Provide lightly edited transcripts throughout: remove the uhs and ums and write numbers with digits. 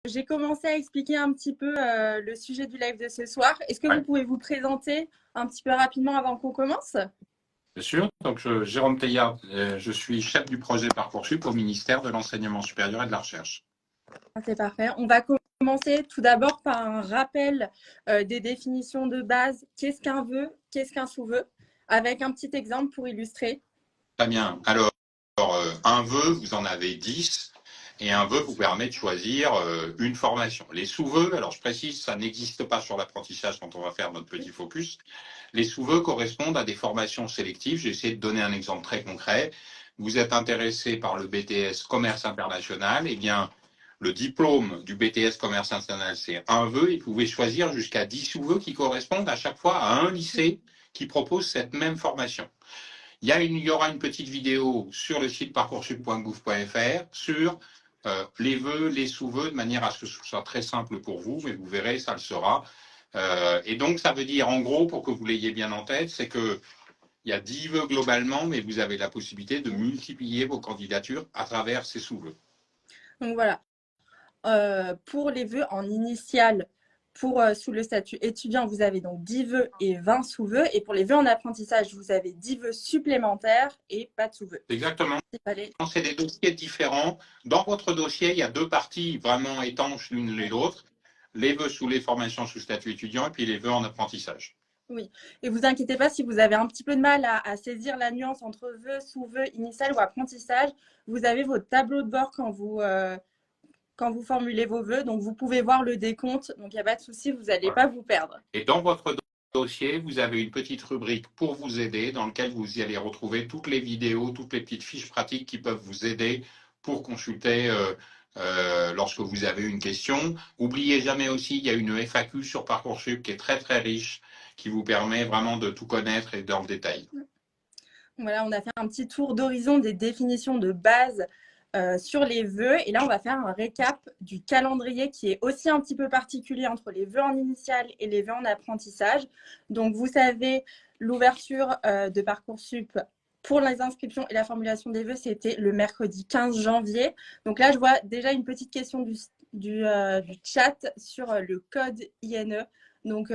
j'ai commencé à expliquer un petit peu le sujet du live de ce soir. Est-ce que vous Ouais, pouvez vous présenter un petit peu rapidement avant qu'on commence? bien sûr. Donc, Jérôme Teilhard, je suis chef du projet Parcoursup au ministère de l'Enseignement supérieur et de la Recherche. C'est parfait. On va commencer tout d'abord par un rappel des définitions de base. Qu'est-ce qu'un vœu? Qu'est-ce qu'un sous-vœu? Avec un petit exemple pour illustrer. Très bien. Alors, un vœu, vous en avez 10, et un vœu vous permet de choisir une formation. Les sous-vœux, alors je précise, ça n'existe pas sur l'apprentissage quand on va faire notre petit focus. Les sous-vœux correspondent à des formations sélectives. J'ai essayé de donner un exemple très concret. Vous êtes intéressé par le BTS Commerce International, eh bien, le diplôme du BTS Commerce International, c'est un vœu, et vous pouvez choisir jusqu'à 10 sous-vœux qui correspondent à chaque fois à un lycée qui propose cette même formation. Il y aura une petite vidéo sur le site parcoursup.gouv.fr sur les vœux, les sous-vœux, de manière à ce que ce soit très simple pour vous, mais vous verrez, ça le sera. Et donc, ça veut dire, en gros, pour que vous l'ayez bien en tête, c'est que il y a 10 vœux globalement, mais vous avez la possibilité de multiplier vos candidatures à travers ces sous-vœux. Donc voilà. Pour les vœux en initial, sous le statut étudiant, vous avez donc 10 vœux et 20 sous-vœux. Et pour les vœux en apprentissage, vous avez 10 vœux supplémentaires et pas de sous-vœux. Exactement. Fallait... C'est des dossiers différents. Dans votre dossier, il y a deux parties vraiment étanches l'une et l'autre. Les vœux sous les formations sous statut étudiant et puis les vœux en apprentissage. Oui, et vous inquiétez pas si vous avez un petit peu de mal à saisir la nuance entre vœux, sous-vœux, initial ou apprentissage. Vous avez votre tableau de bord quand vous formulez vos vœux, donc vous pouvez voir le décompte, donc il n'y a pas de souci, vous n'allez Voilà. pas vous perdre. Et dans votre dossier, vous avez une petite rubrique pour vous aider dans laquelle vous y allez retrouver toutes les vidéos, toutes les petites fiches pratiques qui peuvent vous aider pour consulter lorsque vous avez une question. N'oubliez jamais aussi, il y a une FAQ sur Parcoursup qui est très très riche, qui vous permet vraiment de tout connaître et dans le détail. Voilà, on a fait un petit tour d'horizon des définitions de base sur les vœux. Et là, on va faire un récap du calendrier qui est aussi un petit peu particulier entre les vœux en initial et les vœux en apprentissage. Donc, vous savez, l'ouverture de Parcoursup pour les inscriptions et la formulation des vœux, c'était le mercredi 15 janvier. Donc là, je vois déjà une petite question du chat sur le code INE. Donc,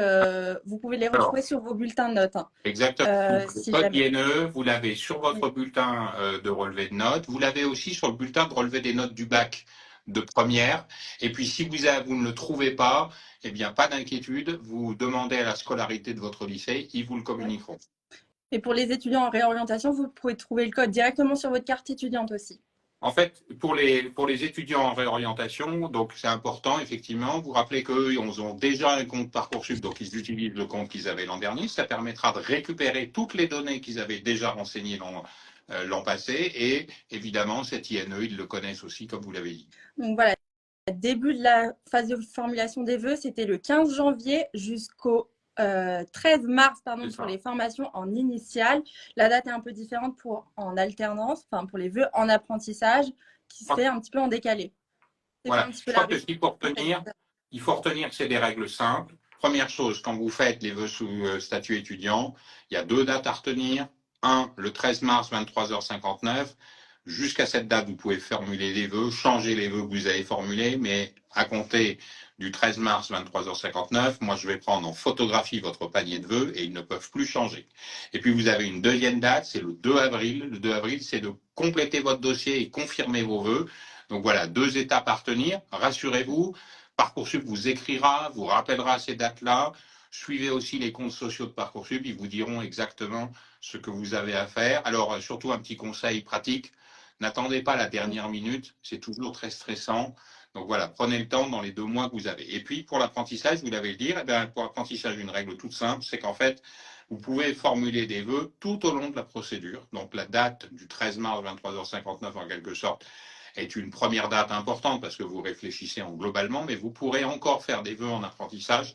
vous pouvez les retrouver Alors, sur vos bulletins de notes. exactement. Le Si code jamais. INE, vous l'avez sur votre bulletin de relevé de notes. Vous l'avez aussi sur le bulletin de relevé des notes du bac de première. Et puis, si vous ne le trouvez pas, eh bien, pas d'inquiétude. Vous demandez à la scolarité de votre lycée, ils vous le communiqueront. Et pour les étudiants en réorientation, vous pouvez trouver le code directement sur votre carte étudiante aussi. En fait, pour les étudiants en réorientation, donc c'est important, effectivement. Vous rappelez qu'eux, ils ont déjà un compte Parcoursup, donc ils utilisent le compte qu'ils avaient l'an dernier. Ça permettra de récupérer toutes les données qu'ils avaient déjà renseignées l'an passé. Et évidemment, cet INE, ils le connaissent aussi, comme vous l'avez dit. Donc voilà, le début de la phase de formulation des vœux, c'était le 15 janvier jusqu'au 13 mars pour les formations en initiale. La date est un peu différente en alternance, enfin pour les vœux en apprentissage, qui serait un petit peu en décalé. Voilà. Je crois que ce qu'il faut retenir, c'est des règles simples. Première chose, quand vous faites les vœux sous statut étudiant, il y a deux dates à retenir. Un, le 13 mars, 23h59. Jusqu'à cette date, vous pouvez formuler des vœux, changer les vœux que vous avez formulés, mais à compter du 13 mars, 23h59, moi je vais prendre en photographie votre panier de vœux et ils ne peuvent plus changer. Et puis vous avez une deuxième date, c'est le 2 avril. Le 2 avril, c'est de compléter votre dossier et confirmer vos vœux. Donc voilà, deux étapes à retenir. Rassurez-vous, Parcoursup vous écrira, vous rappellera ces dates-là. Suivez aussi les comptes sociaux de Parcoursup, ils vous diront exactement ce que vous avez à faire. Alors, surtout un petit conseil pratique, n'attendez pas la dernière minute, c'est toujours très stressant. Donc voilà, prenez le temps dans les 2 mois que vous avez. Et puis, pour l'apprentissage, vous l'avez dit, eh bien, pour l'apprentissage, une règle toute simple, c'est qu'en fait, vous pouvez formuler des vœux tout au long de la procédure. Donc la date du 13 mars 23h59 en quelque sorte est une première date importante parce que vous réfléchissez en globalement, mais vous pourrez encore faire des vœux en apprentissage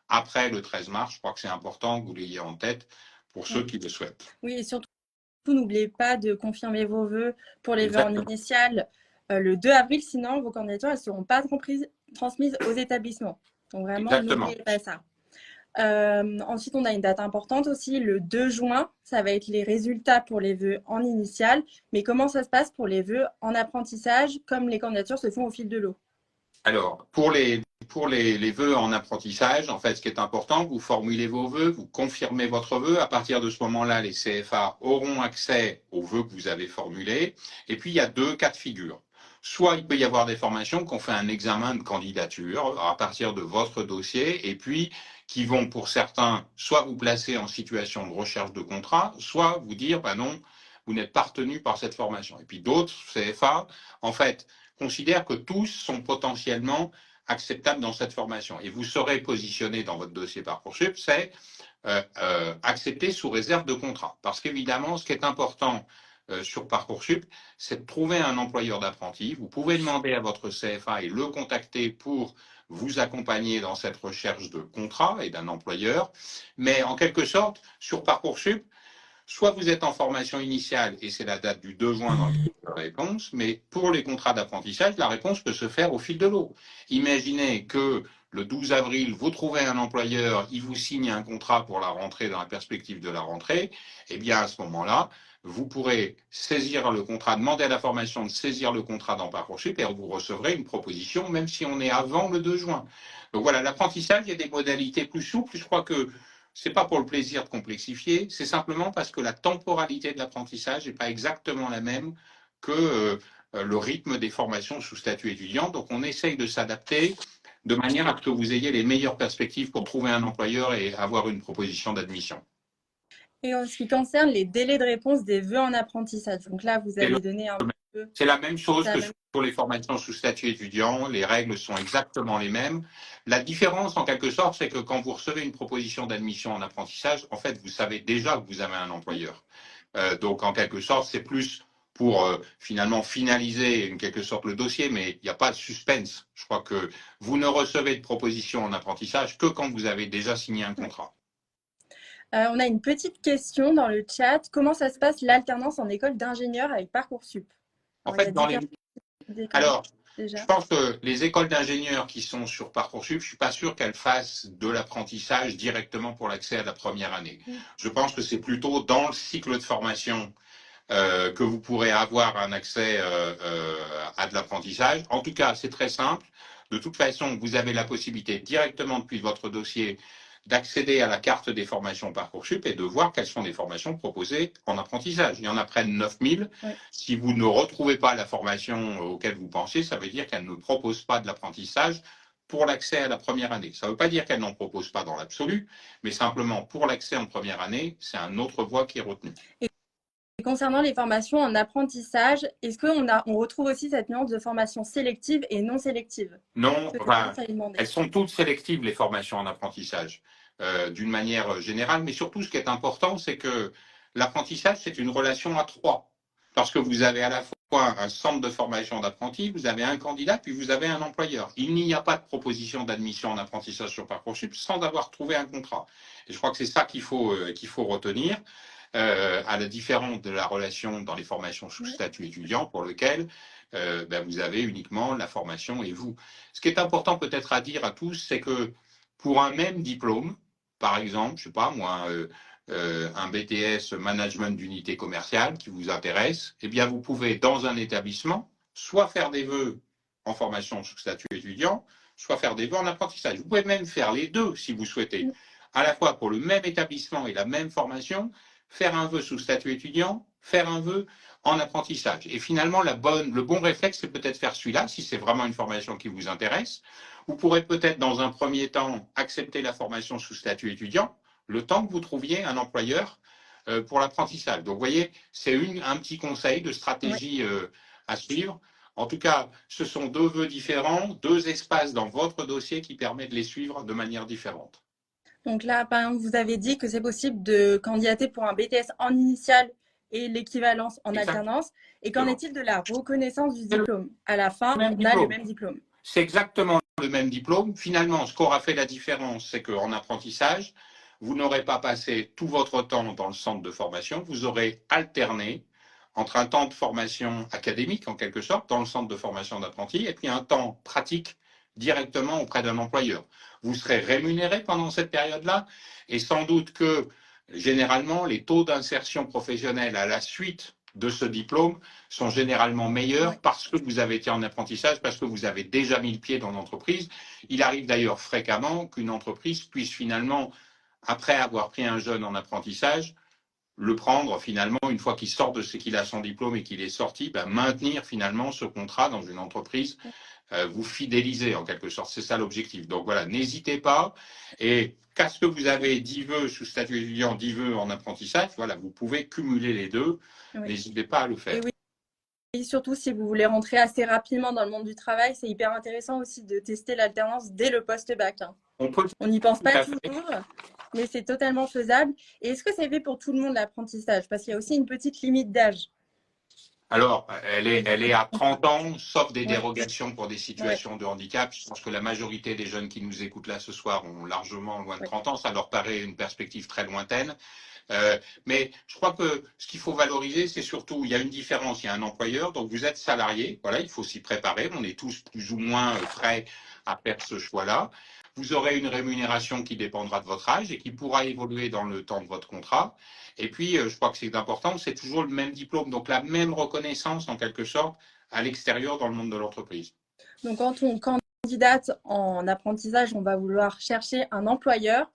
après le 13 mars. Je crois que c'est important que vous l'ayez en tête pour ceux qui le souhaitent. Oui, et surtout, n'oubliez pas de confirmer vos vœux pour les vœux en initial le 2 avril, sinon vos candidatures ne seront pas transmises aux établissements. Donc vraiment, n'oubliez pas ça. Ensuite, on a une date importante aussi, le 2 juin. Ça va être les résultats pour les vœux en initial. Mais comment ça se passe pour les vœux en apprentissage, comme les candidatures se font au fil de l'eau? Alors, pour les vœux en apprentissage, en fait, ce qui est important, vous formulez vos vœux, vous confirmez votre vœu. À partir de ce moment-là, les CFA auront accès aux vœux que vous avez formulés. Et puis, il y a 2 cas de figure. Soit il peut y avoir des formations qui ont fait un examen de candidature à partir de votre dossier et puis qui vont, pour certains, soit vous placer en situation de recherche de contrat, soit vous dire, ben non, vous n'êtes pas retenu par cette formation. Et puis d'autres CFA, en fait, considèrent que tous sont potentiellement acceptables dans cette formation. Et vous serez positionné dans votre dossier Parcoursup, c'est accepté sous réserve de contrat. Parce qu'évidemment, ce qui est important sur Parcoursup, c'est de trouver un employeur d'apprenti. Vous pouvez demander à votre CFA et le contacter pour vous accompagner dans cette recherche de contrat et d'un employeur. Mais en quelque sorte, sur Parcoursup, soit vous êtes en formation initiale et c'est la date du 2 juin dans la réponse, mais pour les contrats d'apprentissage, la réponse peut se faire au fil de l'eau. Imaginez que le 12 avril, vous trouvez un employeur, il vous signe un contrat pour la rentrée dans la perspective de la rentrée, eh bien à ce moment-là, vous pourrez saisir le contrat, demander à la formation de saisir le contrat dans Parcoursup et vous recevrez une proposition, même si on est avant le 2 juin. Donc voilà, l'apprentissage, il y a des modalités plus souples. Je crois que ce n'est pas pour le plaisir de complexifier, c'est simplement parce que la temporalité de l'apprentissage n'est pas exactement la même que le rythme des formations sous statut étudiant. Donc on essaye de s'adapter de manière à ce que vous ayez les meilleures perspectives pour trouver un employeur et avoir une proposition d'admission. Et en ce qui concerne les délais de réponse des vœux en apprentissage, donc là, vous avez donné un peu… C'est la même chose que sur les formations sous statut étudiant, les règles sont exactement les mêmes. La différence, en quelque sorte, c'est que quand vous recevez une proposition d'admission en apprentissage, en fait, vous savez déjà que vous avez un employeur. Donc, en quelque sorte, c'est plus pour finalement finaliser en quelque sorte le dossier, mais il n'y a pas de suspense. Je crois que vous ne recevez de proposition en apprentissage que quand vous avez déjà signé un contrat. On a une petite question dans le chat. Comment ça se passe l'alternance en école d'ingénieur avec Parcoursup? En fait, je pense que les écoles d'ingénieurs qui sont sur Parcoursup, je ne suis pas sûr qu'elles fassent de l'apprentissage directement pour l'accès à la première année. Je pense que c'est plutôt dans le cycle de formation que vous pourrez avoir un accès à de l'apprentissage. En tout cas, c'est très simple. De toute façon, vous avez la possibilité directement depuis votre dossier d'accéder à la carte des formations Parcoursup et de voir quelles sont les formations proposées en apprentissage. Il y en a près de 9000. Ouais. Si vous ne retrouvez pas la formation auquel vous pensez, ça veut dire qu'elle ne propose pas de l'apprentissage pour l'accès à la première année. Ça ne veut pas dire qu'elle n'en propose pas dans l'absolu, mais simplement pour l'accès en première année, c'est un autre voie qui est retenue. Et concernant les formations en apprentissage, est-ce qu'on retrouve aussi cette nuance de formation sélective et non sélective? Non, enfin, elles sont toutes sélectives, les formations en apprentissage, d'une manière générale, mais surtout ce qui est important, c'est que l'apprentissage, c'est une relation à 3. Parce que vous avez à la fois un centre de formation d'apprentis, vous avez un candidat, puis vous avez un employeur. Il n'y a pas de proposition d'admission en apprentissage sur Parcoursup sans avoir trouvé un contrat. Et je crois que c'est ça qu'il faut retenir. À la différence de la relation dans les formations sous statut étudiant pour lequel vous avez uniquement la formation et vous. Ce qui est important peut-être à dire à tous, c'est que pour un même diplôme, par exemple, je sais pas moi, un BTS management d'unité commerciale qui vous intéresse, eh bien vous pouvez dans un établissement soit faire des vœux en formation sous statut étudiant, soit faire des vœux en apprentissage. Vous pouvez même faire les deux si vous souhaitez, à la fois pour le même établissement et la même formation, faire un vœu sous statut étudiant, faire un vœu en apprentissage. Et finalement, le bon réflexe, c'est peut-être faire celui-là, si c'est vraiment une formation qui vous intéresse. Vous pourrez peut-être, dans un premier temps, accepter la formation sous statut étudiant, le temps que vous trouviez un employeur pour l'apprentissage. Donc, vous voyez, c'est un petit conseil de stratégie à suivre. En tout cas, ce sont 2 vœux différents, 2 espaces dans votre dossier qui permettent de les suivre de manière différente. Donc là, par exemple, vous avez dit que c'est possible de candidater pour un BTS en initiale et l'équivalence en alternance. Et qu'en est-il de la reconnaissance du diplôme? À la fin, on a le même diplôme. C'est exactement le même diplôme. Finalement, ce qu'aura fait la différence, c'est qu'en apprentissage, vous n'aurez pas passé tout votre temps dans le centre de formation, vous aurez alterné entre un temps de formation académique, en quelque sorte, dans le centre de formation d'apprentis, et puis un temps pratique directement auprès d'un employeur. Vous serez rémunéré pendant cette période-là et sans doute que, généralement, les taux d'insertion professionnelle à la suite de ce diplôme sont généralement meilleurs parce que vous avez été en apprentissage, parce que vous avez déjà mis le pied dans l'entreprise. Il arrive d'ailleurs fréquemment qu'une entreprise puisse finalement, après avoir pris un jeune en apprentissage, le prendre finalement, une fois qu'il sort de ce qu'il a son diplôme et qu'il est sorti, maintenir finalement ce contrat dans une entreprise, vous fidéliser en quelque sorte. C'est ça l'objectif. Donc voilà, n'hésitez pas. Et qu'est-ce que vous avez 10 vœux sous statut étudiant, 10 vœux en apprentissage, voilà, vous pouvez cumuler les deux. Oui. N'hésitez pas à le faire. Et surtout, si vous voulez rentrer assez rapidement dans le monde du travail, c'est hyper intéressant aussi de tester l'alternance dès le post-bac. On n'y pense pas toujours, mais c'est totalement faisable. Et est-ce que c'est fait pour tout le monde l'apprentissage? Parce qu'il y a aussi une petite limite d'âge. Alors, elle est à 30 ans, sauf des dérogations pour des situations de handicap. Je pense que la majorité des jeunes qui nous écoutent là ce soir ont largement loin de 30 ans. Ça leur paraît une perspective très lointaine. Mais je crois que ce qu'il faut valoriser, c'est surtout, il y a une différence, il y a un employeur, donc vous êtes salarié, voilà, il faut s'y préparer, on est tous plus ou moins prêts à faire ce choix-là. Vous aurez une rémunération qui dépendra de votre âge et qui pourra évoluer dans le temps de votre contrat. Et puis, je crois que c'est important, c'est toujours le même diplôme, donc la même reconnaissance en quelque sorte à l'extérieur dans le monde de l'entreprise. Donc, quand on candidate en apprentissage, on va vouloir chercher un employeur.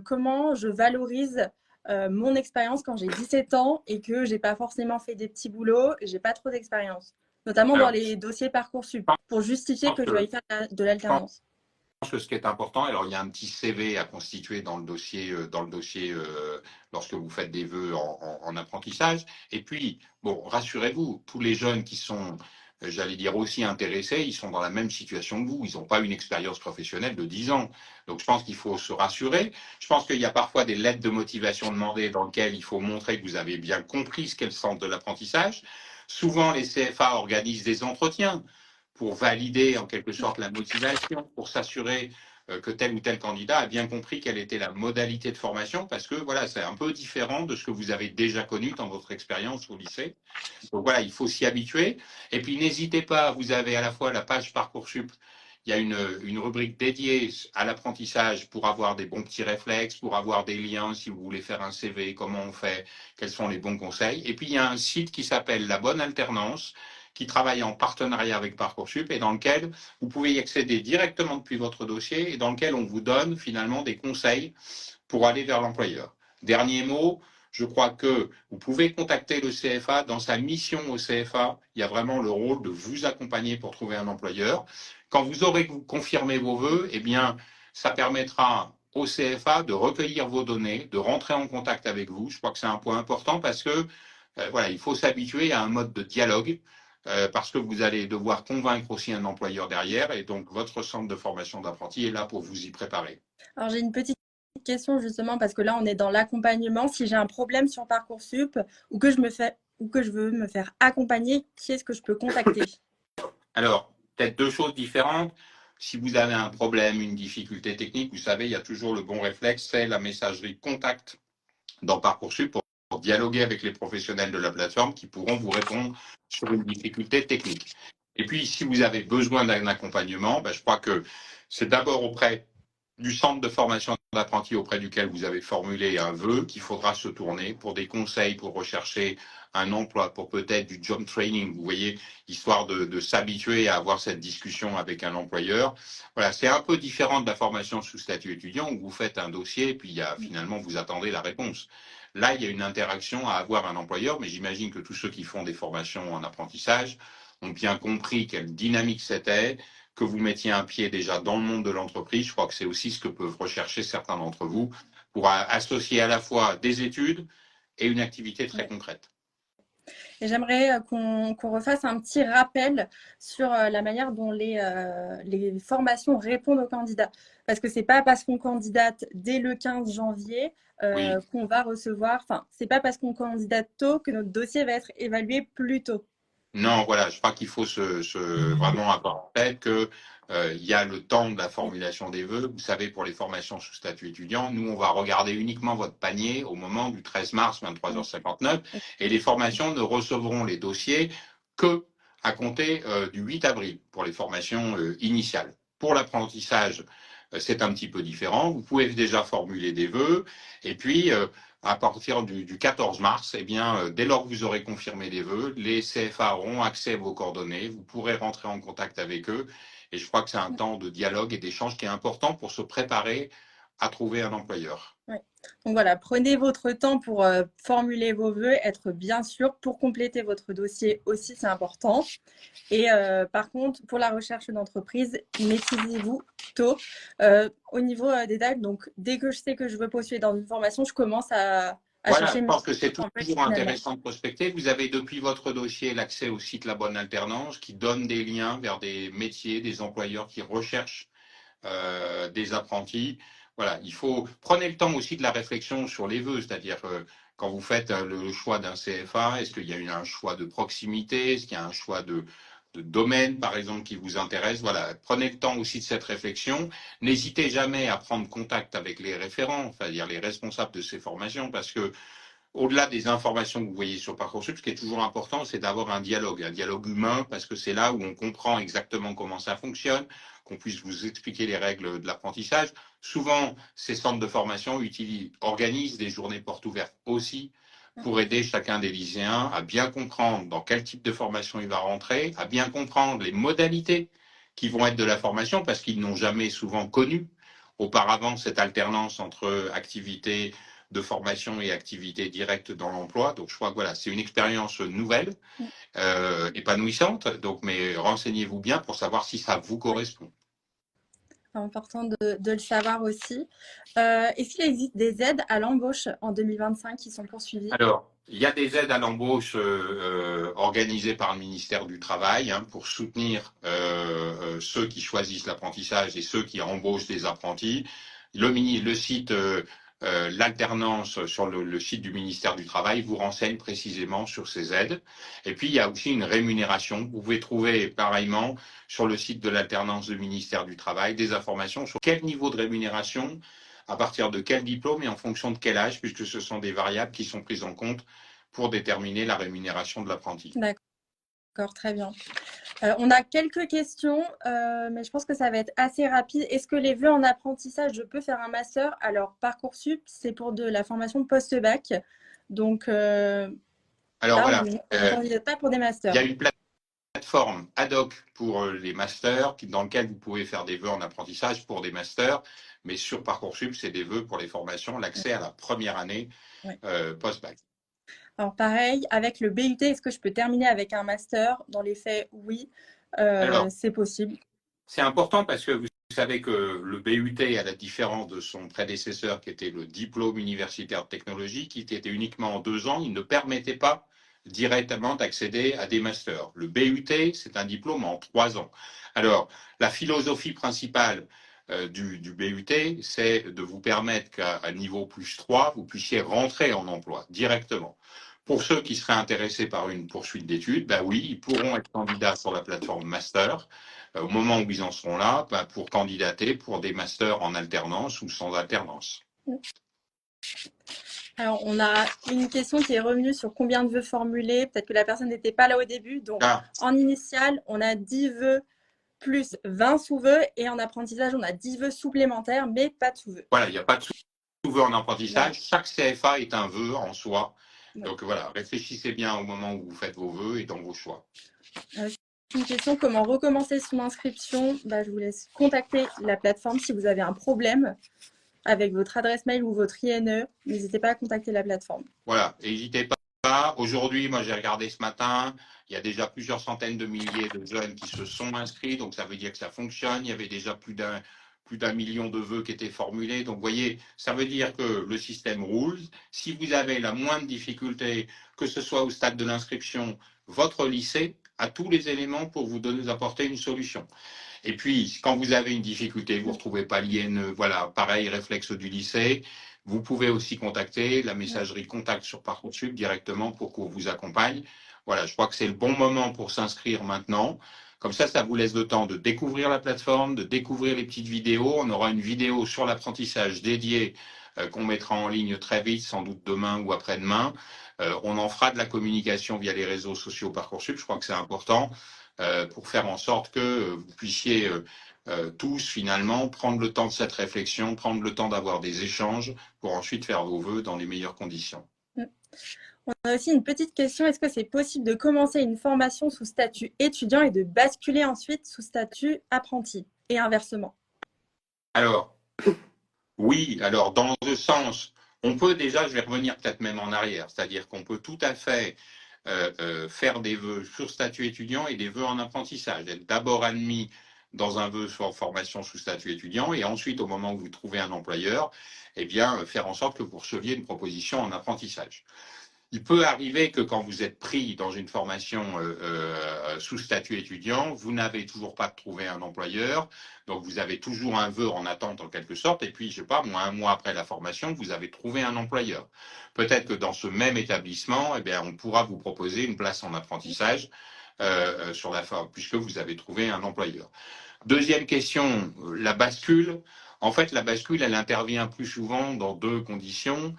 Comment je valorise mon expérience quand j'ai 17 ans et que j'ai pas forcément fait des petits boulots, j'ai pas trop d'expérience, notamment dans les dossiers Parcoursup, pour justifier que je vais faire de l'alternance. Je pense que ce qui est important, alors il y a un petit CV à constituer dans le dossier lorsque vous faites des vœux en apprentissage. Et puis, bon, rassurez-vous, tous les jeunes qui sont, j'allais dire aussi intéressés, ils sont dans la même situation que vous. Ils n'ont pas une expérience professionnelle de 10 ans. Donc je pense qu'il faut se rassurer. Je pense qu'il y a parfois des lettres de motivation demandées dans lesquelles il faut montrer que vous avez bien compris ce qu'est le centre de l'apprentissage. Souvent, les CFA organisent des entretiens pour valider en quelque sorte la motivation, pour s'assurer que tel ou tel candidat a bien compris quelle était la modalité de formation, parce que voilà, c'est un peu différent de ce que vous avez déjà connu dans votre expérience au lycée. Donc voilà, il faut s'y habituer. Et puis n'hésitez pas, vous avez à la fois la page Parcoursup, il y a une rubrique dédiée à l'apprentissage pour avoir des bons petits réflexes, pour avoir des liens si vous voulez faire un CV, comment on fait, quels sont les bons conseils. Et puis il y a un site qui s'appelle La Bonne Alternance, qui travaille en partenariat avec Parcoursup et dans lequel vous pouvez y accéder directement depuis votre dossier et dans lequel on vous donne finalement des conseils pour aller vers l'employeur. Dernier mot, je crois que vous pouvez contacter le CFA. Dans sa mission au CFA, il y a vraiment le rôle de vous accompagner pour trouver un employeur. Quand vous aurez confirmé vos vœux, eh bien, ça permettra au CFA de recueillir vos données, de rentrer en contact avec vous. Je crois que c'est un point important parce que voilà, il faut s'habituer à un mode de dialogue. Parce que vous allez devoir convaincre aussi un employeur derrière et donc votre centre de formation d'apprentis est là pour vous y préparer. Alors j'ai une petite question justement parce que là on est dans l'accompagnement. Si j'ai un problème sur Parcoursup ou que je veux me faire accompagner, qui est-ce que je peux contacter? Alors, peut-être deux choses différentes. Si vous avez un problème, une difficulté technique, vous savez, il y a toujours le bon réflexe, c'est la messagerie contact dans Parcoursup pour dialoguer avec les professionnels de la plateforme qui pourront vous répondre sur une difficulté technique. Et puis, si vous avez besoin d'un accompagnement, je crois que c'est d'abord auprès du centre de formation d'apprentis auprès duquel vous avez formulé un vœu qu'il faudra se tourner pour des conseils, pour rechercher un emploi, pour peut-être du job training, vous voyez, histoire de s'habituer à avoir cette discussion avec un employeur. Voilà, c'est un peu différent de la formation sous statut étudiant où vous faites un dossier et puis finalement vous attendez la réponse. Là, il y a une interaction à avoir un employeur, mais j'imagine que tous ceux qui font des formations en apprentissage ont bien compris quelle dynamique c'était, que vous mettiez un pied déjà dans le monde de l'entreprise. Je crois que c'est aussi ce que peuvent rechercher certains d'entre vous pour associer à la fois des études et une activité très concrète. Et j'aimerais qu'on refasse un petit rappel sur la manière dont les formations répondent aux candidats. Parce que ce n'est pas parce qu'on candidate dès le 15 janvier qu'on va recevoir, enfin, ce n'est pas parce qu'on candidate tôt que notre dossier va être évalué plus tôt. Non, voilà, je crois qu'il faut vraiment avoir en tête que il y a le temps de la formulation des vœux. Vous savez, pour les formations sous statut étudiant, nous, on va regarder uniquement votre panier au moment du 13 mars, 23h59, et les formations ne recevront les dossiers que à compter du 8 avril pour les formations initiales. Pour l'apprentissage c'est un petit peu différent. Vous pouvez déjà formuler des vœux. Et puis, à partir du 14 mars, eh bien, dès lors que vous aurez confirmé les vœux, les CFA auront accès à vos coordonnées. Vous pourrez rentrer en contact avec eux. Et je crois que c'est un temps de dialogue et d'échange qui est important pour se préparer à trouver un employeur. Oui. Donc voilà, prenez votre temps pour formuler vos vœux, être bien sûr, pour compléter votre dossier aussi, c'est important. Et par contre, pour la recherche d'entreprise, maîtrisez-vous tôt. Au niveau des dates, donc dès que je sais que je veux postuler dans une formation, je commence à Voilà, chercher je mes pense que c'est toujours finalement. intéressant de prospecter. Vous avez depuis votre dossier l'accès au site La Bonne Alternance qui donne des liens vers des métiers, des employeurs qui recherchent des apprentis. Voilà, prenez le temps aussi de la réflexion sur les vœux, c'est-à-dire quand vous faites le choix d'un CFA, est-ce qu'il y a eu un choix de proximité, est-ce qu'il y a un choix de domaine, par exemple, qui vous intéresse. Voilà, prenez le temps aussi de cette réflexion. N'hésitez jamais à prendre contact avec les référents, c'est-à-dire les responsables de ces formations, parce que au-delà des informations que vous voyez sur Parcoursup, ce qui est toujours important, c'est d'avoir un dialogue humain, parce que c'est là où on comprend exactement comment ça fonctionne, qu'on puisse vous expliquer les règles de l'apprentissage. Souvent, ces centres de formation organisent des journées portes ouvertes aussi pour aider chacun des lycéens à bien comprendre dans quel type de formation il va rentrer, à bien comprendre les modalités qui vont être de la formation, parce qu'ils n'ont jamais souvent connu auparavant cette alternance entre activités de formation et activités directes dans l'emploi. Donc, je crois que voilà, c'est une expérience nouvelle, épanouissante. Donc, mais renseignez-vous bien pour savoir si ça vous correspond. C'est important de le savoir aussi. Est-ce qu'il existe des aides à l'embauche en 2025 qui sont poursuivies? Alors, il y a des aides à l'embauche organisées par le ministère du Travail pour soutenir ceux qui choisissent l'apprentissage et ceux qui embauchent des apprentis. Le site l'alternance sur le site du ministère du Travail vous renseigne précisément sur ces aides. Et puis, il y a aussi une rémunération. Vous pouvez trouver pareillement sur le site de l'alternance du ministère du Travail des informations sur quel niveau de rémunération, à partir de quel diplôme et en fonction de quel âge, puisque ce sont des variables qui sont prises en compte pour déterminer la rémunération de l'apprenti. D'accord, très bien. On a quelques questions, mais je pense que ça va être assez rapide. Est-ce que les vœux en apprentissage, je peux faire un master? Alors, Parcoursup, c'est pour de la formation post-bac. Donc, alors là, voilà, on ne candidate pas pour des masters. Il y a une plateforme ad hoc pour les masters dans lequel vous pouvez faire des vœux en apprentissage pour des masters, mais sur Parcoursup, c'est des vœux pour les formations, l'accès à la première année post-bac. Alors pareil, avec le BUT, est-ce que je peux terminer avec un master? Dans les faits, oui, c'est possible. C'est important parce que vous savez que le BUT, à la différence de son prédécesseur qui était le diplôme universitaire de technologie, qui était uniquement en 2 ans, il ne permettait pas directement d'accéder à des masters. Le BUT, c'est un diplôme en 3 ans. Alors, la philosophie principale du BUT, c'est de vous permettre qu'à niveau +3, vous puissiez rentrer en emploi directement. Pour ceux qui seraient intéressés par une poursuite d'études, ben oui, ils pourront être candidats sur la plateforme Master au moment où ils en seront là, pour candidater pour des masters en alternance ou sans alternance. Alors, on a une question qui est revenue sur combien de vœux formulés. Peut-être que la personne n'était pas là au début. Donc, en initial, on a 10 vœux plus 20 sous-vœux. Et en apprentissage, on a 10 vœux supplémentaires, mais pas de sous-vœux. Voilà, il n'y a pas de sous-vœux en apprentissage. Chaque CFA est un vœu en soi. Donc voilà, réfléchissez bien au moment où vous faites vos vœux et dans vos choix. Une question, comment recommencer son inscription? Je vous laisse contacter la plateforme si vous avez un problème avec votre adresse mail ou votre INE. N'hésitez pas à contacter la plateforme. Voilà, n'hésitez pas. Aujourd'hui, moi j'ai regardé ce matin, il y a déjà plusieurs centaines de milliers de jeunes qui se sont inscrits, donc ça veut dire que ça fonctionne. Il y avait déjà plus d'un million de vœux qui étaient formulés. Donc, vous voyez, ça veut dire que le système roule. Si vous avez la moindre difficulté, que ce soit au stade de l'inscription, votre lycée a tous les éléments pour vous apporter une solution. Et puis, quand vous avez une difficulté, vous ne retrouvez pas l'INE, voilà, pareil, réflexe du lycée, vous pouvez aussi contacter la messagerie contact sur Parcoursup directement pour qu'on vous accompagne. Voilà, je crois que c'est le bon moment pour s'inscrire maintenant. Comme ça vous laisse le temps de découvrir la plateforme, de découvrir les petites vidéos. On aura une vidéo sur l'apprentissage dédiée qu'on mettra en ligne très vite, sans doute demain ou après-demain. On en fera de la communication via les réseaux sociaux Parcoursup, je crois que c'est important. pour faire en sorte que vous puissiez tous finalement prendre le temps de cette réflexion, prendre le temps d'avoir des échanges pour ensuite faire vos vœux dans les meilleures conditions. On a aussi une petite question. Est-ce que c'est possible de commencer une formation sous statut étudiant et de basculer ensuite sous statut apprenti et inversement? Alors, oui, alors dans ce sens, on peut déjà, je vais revenir peut-être même en arrière, c'est-à-dire qu'on peut tout à fait faire des vœux sur statut étudiant et des vœux en apprentissage. Être d'abord admis dans un vœu sur formation sous statut étudiant et ensuite, au moment où vous trouvez un employeur, eh bien, faire en sorte que vous receviez une proposition en apprentissage. Il peut arriver que quand vous êtes pris dans une formation sous statut étudiant, vous n'avez toujours pas trouvé un employeur, donc vous avez toujours un vœu en attente en quelque sorte, et puis, je sais pas, moi, un mois après la formation, vous avez trouvé un employeur. Peut-être que dans ce même établissement, eh bien, on pourra vous proposer une place en apprentissage sur la forme, puisque vous avez trouvé un employeur. Deuxième question, la bascule. En fait, la bascule, elle intervient plus souvent dans deux conditions.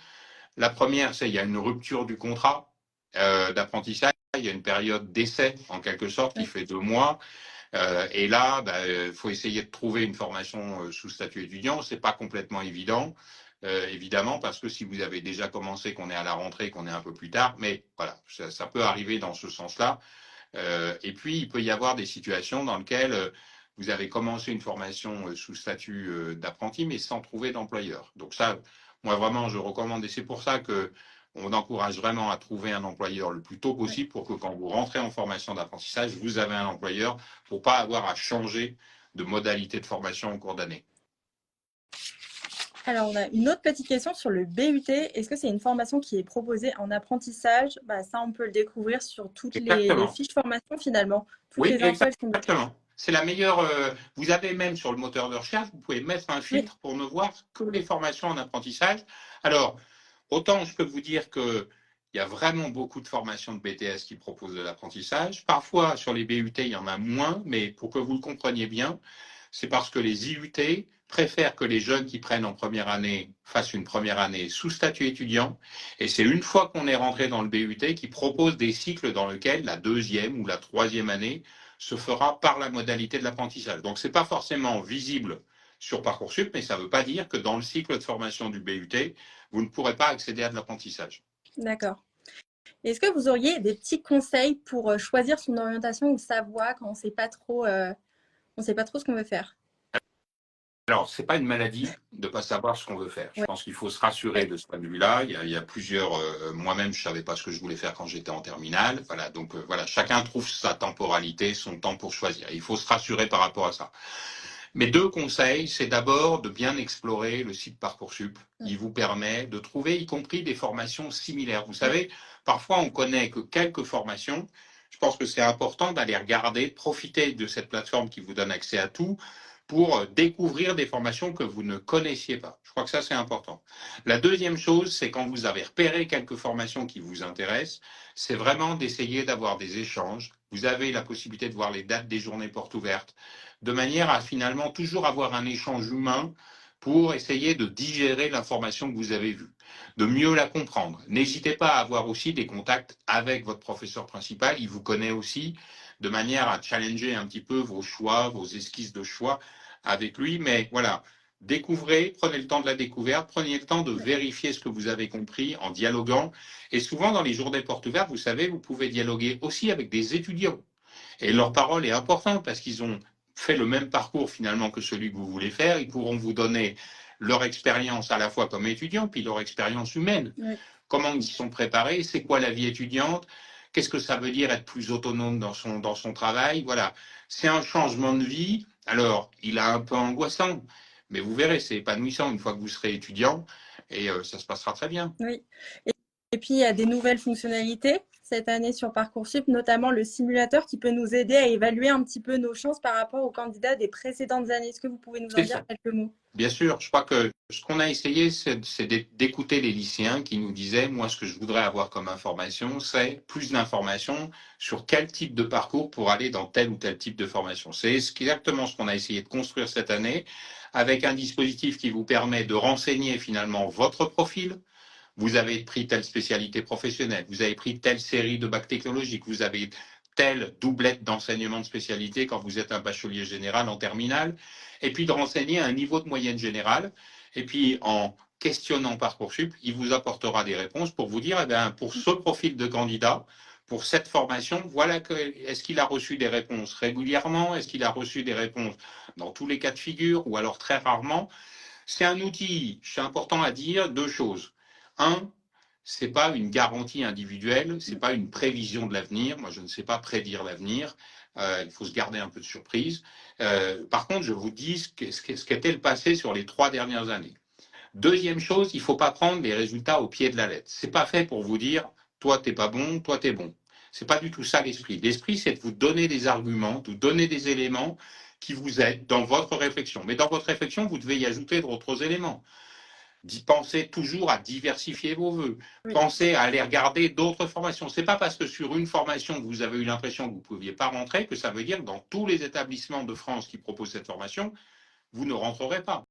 La première, c'est qu'il y a une rupture du contrat d'apprentissage. Il y a une période d'essai, en quelque sorte, qui fait 2 mois. Et là, faut essayer de trouver une formation sous statut étudiant. C'est pas complètement évident, évidemment, parce que si vous avez déjà commencé, qu'on est à la rentrée, qu'on est un peu plus tard, mais voilà, ça peut arriver dans ce sens-là. Et puis, il peut y avoir des situations dans lesquelles vous avez commencé une formation sous statut d'apprenti, mais sans trouver d'employeur. Donc ça, moi, vraiment, je recommande, et c'est pour ça qu'on encourage vraiment à trouver un employeur le plus tôt possible pour que quand vous rentrez en formation d'apprentissage, vous avez un employeur pour ne pas avoir à changer de modalité de formation en cours d'année. Alors, on a une autre petite question sur le BUT. Est-ce que c'est une formation qui est proposée en apprentissage? Ça, on peut le découvrir sur toutes les fiches formation finalement. Toutes les infos, elles sont dessus. Exactement. C'est la meilleure. Vous avez même sur le moteur de recherche, vous pouvez mettre un filtre pour ne voir que les formations en apprentissage. Alors, autant je peux vous dire qu'il y a vraiment beaucoup de formations de BTS qui proposent de l'apprentissage. Parfois, sur les BUT, il y en a moins, mais pour que vous le compreniez bien, c'est parce que les IUT préfèrent que les jeunes qui prennent en première année fassent une première année sous statut étudiant. Et c'est une fois qu'on est rentré dans le BUT qu'ils proposent des cycles dans lesquels la deuxième ou la troisième année se fera par la modalité de l'apprentissage. Donc, ce n'est pas forcément visible sur Parcoursup, mais ça ne veut pas dire que dans le cycle de formation du BUT, vous ne pourrez pas accéder à de l'apprentissage. D'accord. Est-ce que vous auriez des petits conseils pour choisir son orientation ou sa voie quand on ne sait pas trop ce qu'on veut faire? Alors, ce n'est pas une maladie de ne pas savoir ce qu'on veut faire. Je pense qu'il faut se rassurer de ce point de vue-là. Il y a plusieurs. Moi-même, je ne savais pas ce que je voulais faire quand j'étais en terminale. Voilà, donc voilà, chacun trouve sa temporalité, son temps pour choisir. Il faut se rassurer par rapport à ça. Mes deux conseils, c'est d'abord de bien explorer le site Parcoursup. Il vous permet de trouver, y compris des formations similaires. Vous savez, parfois on connaît que quelques formations. Je pense que c'est important d'aller regarder, profiter de cette plateforme qui vous donne accès à tout pour découvrir des formations que vous ne connaissiez pas. Je crois que ça, c'est important. La deuxième chose, c'est quand vous avez repéré quelques formations qui vous intéressent, c'est vraiment d'essayer d'avoir des échanges. Vous avez la possibilité de voir les dates des journées portes ouvertes, de manière à finalement toujours avoir un échange humain pour essayer de digérer l'information que vous avez vue, de mieux la comprendre. N'hésitez pas à avoir aussi des contacts avec votre professeur principal, il vous connaît aussi, de manière à challenger un petit peu vos choix, vos esquisses de choix avec lui. Mais voilà, découvrez, prenez le temps de la découverte, prenez le temps de vérifier ce que vous avez compris en dialoguant. Et souvent, dans les journées portes ouvertes, vous savez, vous pouvez dialoguer aussi avec des étudiants. Et leur parole est importante parce qu'ils ont fait le même parcours finalement que celui que vous voulez faire. Ils pourront vous donner leur expérience à la fois comme étudiants, puis leur expérience humaine. Oui. Comment ils se sont préparés, c'est quoi la vie étudiante, qu'est-ce que ça veut dire être plus autonome dans son travail. Voilà, c'est un changement de vie. Alors, il est un peu angoissant, mais vous verrez, c'est épanouissant une fois que vous serez étudiant et ça se passera très bien. Oui. Et puis, il y a des nouvelles fonctionnalités cette année sur Parcoursup, notamment le simulateur qui peut nous aider à évaluer un petit peu nos chances par rapport aux candidats des précédentes années. Est-ce que vous pouvez nous en dire quelques mots? Bien sûr, je crois que ce qu'on a essayé, c'est d'écouter les lycéens qui nous disaient, moi, ce que je voudrais avoir comme information, c'est plus d'informations sur quel type de parcours pour aller dans tel ou tel type de formation. C'est exactement ce qu'on a essayé de construire cette année, avec un dispositif qui vous permet de renseigner finalement votre profil. Vous avez pris telle spécialité professionnelle, vous avez pris telle série de bacs technologiques, vous avez telle doublette d'enseignement de spécialité quand vous êtes un bachelier général en terminale, et puis de renseigner un niveau de moyenne générale. Et puis, en questionnant Parcoursup, il vous apportera des réponses pour vous dire, eh bien, pour ce profil de candidat, pour cette formation, voilà est-ce qu'il a reçu des réponses régulièrement, est-ce qu'il a reçu des réponses dans tous les cas de figure, ou alors très rarement. C'est un outil, c'est important à dire, deux choses. Un, c'est pas une garantie individuelle, c'est pas une prévision de l'avenir. Moi, je ne sais pas prédire l'avenir. Il faut se garder un peu de surprise. Par contre, je vous dis ce qu'était le passé sur les 3 dernières années. Deuxième chose, il ne faut pas prendre les résultats au pied de la lettre. C'est pas fait pour vous dire, toi, t'es pas bon, toi, t'es bon. C'est pas du tout ça l'esprit. L'esprit, c'est de vous donner des arguments, de vous donner des éléments qui vous aident dans votre réflexion. Mais dans votre réflexion, vous devez y ajouter d'autres éléments. Pensez toujours à diversifier vos vœux. Oui. Pensez à aller regarder d'autres formations. Ce n'est pas parce que sur une formation, vous avez eu l'impression que vous ne pouviez pas rentrer que ça veut dire que dans tous les établissements de France qui proposent cette formation, vous ne rentrerez pas.